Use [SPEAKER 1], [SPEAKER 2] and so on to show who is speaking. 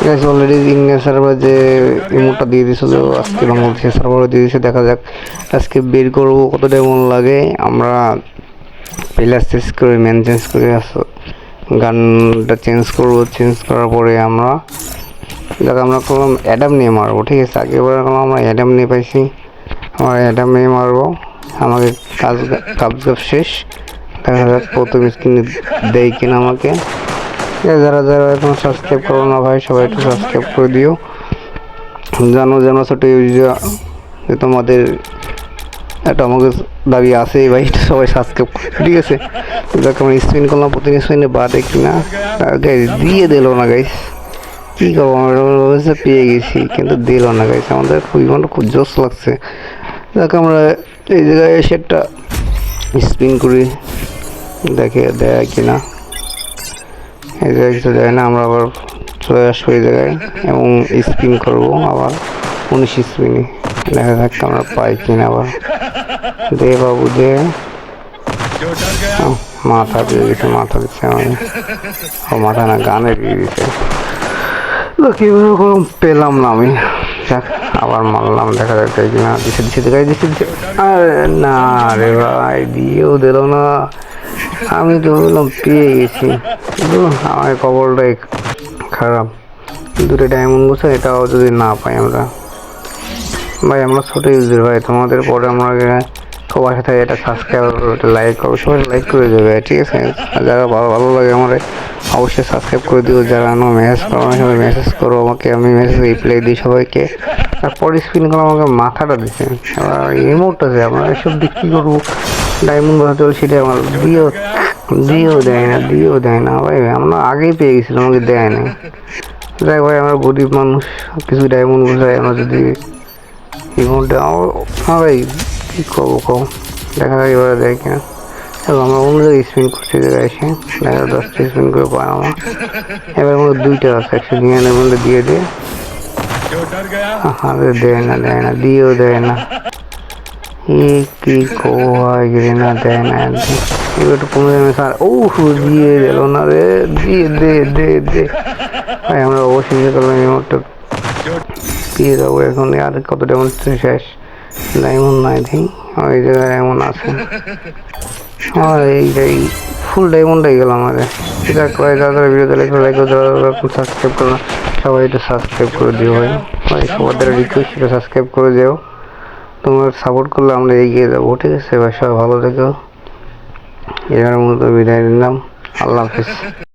[SPEAKER 1] Guys already India server যে ইমোটটা দিয়ে দিয়েছিল আজকে বাংলাদেশের সার্ভারে দিয়ে দিয়েছে, দেখা যাক আজকে বের করবো কত ডায়মন্ড লাগে। আমরা প্লেয়ার চেঞ্জ করে ম্যান চেঞ্জ করে গানটা চেঞ্জ করবো, চেঞ্জ করার পরে আমরা করলাম অ্যাডাম নিয়ে মারবো। ঠিক আছে, আগেবার করলাম আমরা অ্যাডাম নিয়ে পাইছি, আমরা অ্যাডাম নিয়ে মারবো। আমাকে কাজ শেষ, দেখা যাক প্রথম স্ক্রিনে দেয় কিনা আমাকে। যারা যারা এখন সাবস্ক্রাইব করো না ভাই, সবাই একটু সাবস্ক্রাইব করে দিও। জানো ছোট যে তোমাদের এটা আমাকে দাবি আছে ভাই, সবাই সাবস্ক্রাইব করে, ঠিক আছে। দেখ আমরা স্পিন করলাম, প্রতি স্পিনে বাদে কিনা গাইস দিয়ে দিল না গাইস, কী করবো আমরা পেয়ে গেছি কিন্তু দিল না গাইস, আমাদের খুব জোশ লাগছে। দেখ আমরা এই জায়গায় এসে একটা স্পিন করি, দেখে দেয় কিনা। এই জায়গায় কিছু দেয় না, আমরা আবার চলে আসবো এই জায়গায় এবং স্পিন করবো আবার 19 স্পিনে, দেখা যাক আমরা পাই কিনা। আবার দে বাবু দে, মাথা দিয়ে দিচ্ছে, মাথা দিচ্ছে আমাদের, মাথা না গানে দিয়ে দিচ্ছে। কীভাবে কোনো পেলাম না আমি, যাক আবার মারলাম, দেখা যাক তাই কিনা। দিচ্ছে আরে না রে ভাই, দিয়েও দিল না। আমি তো বললাম পেয়ে গেছি, আমার খবরটাই খারাপ। দুটো ডায়মন্ড বসে এটাও যদি না পাই আমরা, ভাই আমরা ছোট ইউজার ভাই, তোমাদের পরে আমরা সবার সাথে এটা সাবস্ক্রাইব এটা লাইক করবো, সবাই লাইক করে দেবে, ঠিক আছে। যারা ভালো লাগে আমার অবশ্যই সাবস্ক্রাইব করে দিও। যারা আমার মেসেজ করো না সবাই মেসেজ করো আমাকে, আমি মেসেজ রিপ্লাই দিই সবাইকে। তারপর স্ক্রিন করে আমাকে মাথাটা দিচ্ছে, ইমোট আছে, আমরা এসব দিয়ে কী করবো। ডায়মন্ড বানাতে হলে সেটা আমার দিয়েও দেয় না ভাই, আমরা আগেই পেয়ে গেছিলাম, আমাকে দেয় না। দেখ ভাই আমরা গরিব মানুষ, কিছু ডায়মন্ড বোঝাই, আমরা যদি ইমোট দেওয়া ভাই কী করবো কম, দেখা যায় এবারে দেয় কিনা। আমরা অন্য জায়গায় স্পিন করছি, জায়গায় এসে দেখা 10টা স্পিন করে পাই আমার। এবার আমাদের 2টা আছে, 199 দিয়ে দিয়ে দেয় না, দিয়েও দেয় না। কি কোয়াই না, দেয় না একদম। এবার একটু কমে যাবে স্যার, ও দিয়ে দিল না রে, দে ভাই, আমরা অবশ্যই করলাম ইমোটটা দিয়ে দেবো এখন। আর কত ডায়মন্ড শেষ, ডায়মন্ড নাই থিং ওই জায়গায় ডায়মন্ড আছে আমার, এই ফুল ডায়মন্ড হয়ে গেল আমাদের। যাক ভাই, যারা ভিডিওতে লাইক সাবস্ক্রাইব করো না সবাই একটু সাবস্ক্রাইব করে দিও ভাই, সবার রিকোয়েস্ট এটা সাবস্ক্রাইব করে দিও। তোমার সাপোর্ট করলে আমরা এগিয়ে যাবো, ঠিক আছে ভাই। সবাই ভালো থেকো, এর মতো বিদায় নিলাম, আল্লাহ হাফিজ।